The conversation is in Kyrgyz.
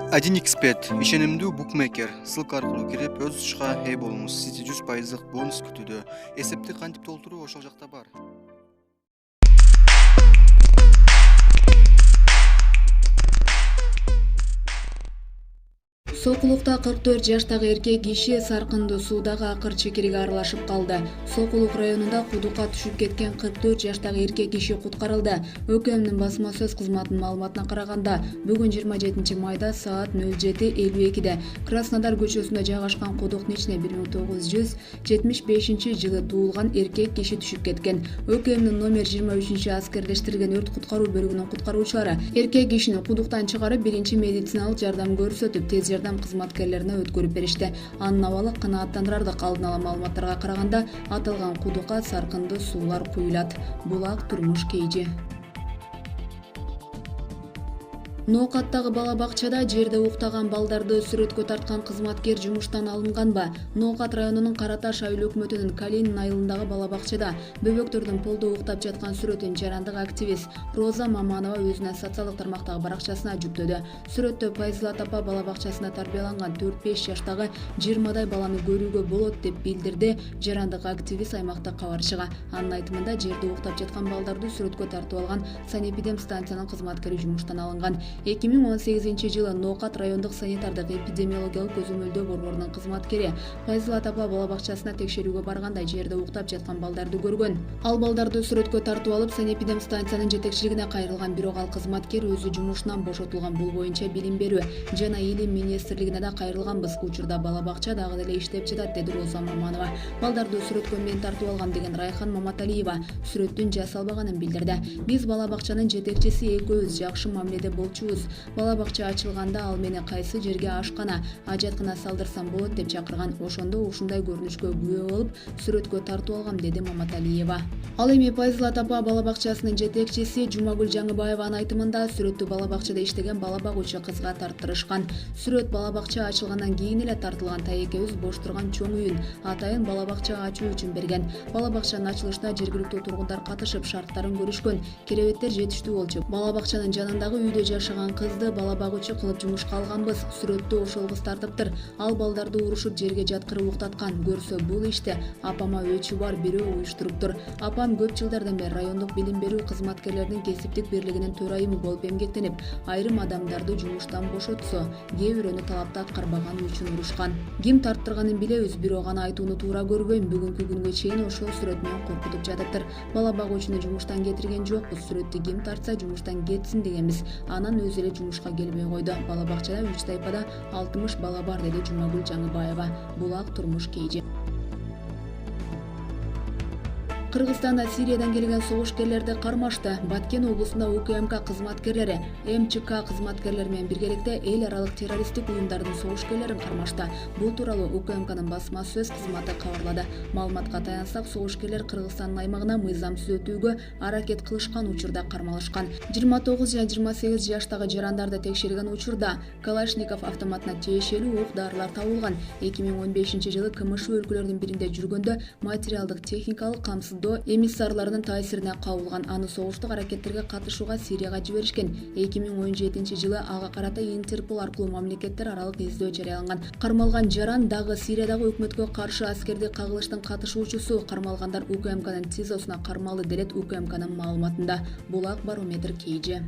Один эксперт, ишенимдүү букмекер. Ссылка аркылуу кирип өз ушка ээ болуңуз. Сизди 100% бонус күтүүдө. Эсепти кантип толтуруу ошол жакта бар. Сокулукта 44 жаштагы эркек киши саркындуу суудагы акыр чекириге аралашып калды. Сокулук районунда кудукка түшүп кеткен 44 жаштагы эркек киши куткарылды. ÖKM'нин басма сөз кызматынын маалыматына караганда, бүгүн 27 майда саат 07:52 Краснодар көчөсүндө жайгашкан кудуктун ичине 1975-жылы туулган эркек киши түшүп кеткен. ÖKM'нин номер 23 аскерлештирилген өрт куткаруу бөлүгүнүн куткаруучулары эркек кишини кудуктан чыгарып, биринчи медициналык жардам көрсөтүп, тез жардам кызматкерлерине өткөрүп беришти. Анын абалы канааттандырарлык. Алдын ала маалыматтарга караганда, аталган кудукка саркындуу суулар куюлат. Булак турмуш кейжи. Ноокаттагы бала бакчада жерде уктаган балдарды сүрөткө тарткан кызматкер жумуштан алынганбы? Ноокат районунун Караташ айыл өкмөтүнүн Калин айылындагы бала бакчада бөбөктөрдүн полдо уктап жаткан сүрөтүн жарандык активист Роза Маманова өзүнүн социалдык тармактагы баракчасына жүктөдү. Сүрөттө Пайзылат апа бала бакчасында тарбияланган 4-5 жаштагы 20 баланы көрүүгө болот деп билдирди жарандык активист аймакта кабарчыга. Анын айтымында, жерде уктап жаткан балдарды сүрөткө тартып алган санэпидем станциянын кызматкери жумуштан алынган. 2018-жылы Ноокат райондук санитардык эпидемиологиялык көзөмөлдөө борборунун кызматкери Пайзылат апа бала бакчасына текшерүүгө барганда жерде уктап жаткан балдарды көргөн. Ал балдарды сүрөткө тартып алып, санэпидем станциянын жетекчилигине кайрылган, бирок ал кызматкер өзү жумушунан бошотулган. Бул боюнча билим берүү жана илим министрлигине да кайрылганбыз. Учурда бала бакча дагы деле иштеп жатат, деди Роза Маманова. Балдарды сүрөткө мен тартып алгам деген Райхан Маматалиева сүрөттүн жасалбаганын билдирди. Биз бала бакчанын жетекчиси экөөбүз жакшы мамиледе болчу. Бала бакча ачылганда ал мени кайсы жерге ашкана, ажаткана салдырсам болот деп чакырган. Ошондо ушундай көрүнүшкө күбө болуп, сүрөткө тартып алгам, деди Маматалиева. Ал эми Пайзылат апа бала бакчасынын жетекчиси Жумагүл Жаңыбаеванын айтымында, сүрөттү бала бакчада иштеген бала багуучу кызга тарттырышкан. Сүрөт бала бакча ачылгандан кийин эле тартылган. Таекебиз бош турган чоң үйүн атайын бала бакча ачуу үчүн берген. Бала бакчанын ачылышына жергиликтүү тургундар катышып, шарттарын көрүшкөн. Керебеттер жетиштүү болчу. Бала бакчанын жанындагы үйдө жашаган кызды бала багуучу кылып жумушка алганбыз. Сүрөттө ошол кыз тартыптыр. Ал балдарды урушуп жерге жаткырып уктаткан. Көрсө бул иште апама өчү бар, бирөө уюштуруптур. Апам көп жылдардан бери райондук билим берүү кызматкерлеринин кесиптик бирлигинин төрайымы болуп эмгектенип, айрым адамдарды жумуштан бошотсо, кээ бирөөнү талапты аткарбаганы үчүн урушкан. Ким тарттырганын билебиз, бирок аны айтууну туура көрбөйм. Бүгүнкү күнгө чейин ошол сүрөт менен коркутуп жатыптыр. Бала багуучуну жумуштан кетирген жокпуз. Сүрөттү ким тартса жумуштан кетсин дегенбиз. Анан өзү эле жумушка келбей койду. Бала бакчада 3 тайпада 60 бала бар, деди Жумагүл Жаңыбаева. Булак турмуш кейжи. Кыргызстанда Сириядан келген согушкерлерди кармашты. Баткен облусунда УКМК кызматкерлери МЧК кызматкерлери менен биргеликте эл аралык террористтик уюмдардын согушкерлерин кармашты. Бул тууралуу УКМКнын басма сөз кызматы кабарлады. Маалыматка таянсак, согушкерлер Кыргызстандын аймагына мыйзамсыз өтүүгө аракет кылышкан учурда кармалышкан. 29 жана 28 жаштагы жарандарды текшерген учурда Калашников автоматына тиешелүү ук-дарылар табылган. 2015-жылы Кылмыш өлкөлөрдүн биринде жүргөндө материалдык техникалык камсыз эмиссарларынын таасирине кабылган. Аны согуштук аракеттерге катышууга Сирияга жиберишкен. 2017-жылы ага карата Интерпол аркылуу мамлекеттер аралык издөө жарыяланган. Кармалган жаран дагы Сириядагы өкмөткө каршы аскердик кагылыштын катышуучусу. Кармалгандар УКМКнын ТИЗОсуна кармалды, делет УКМКнын маалыматында. Булак барометр кейжи.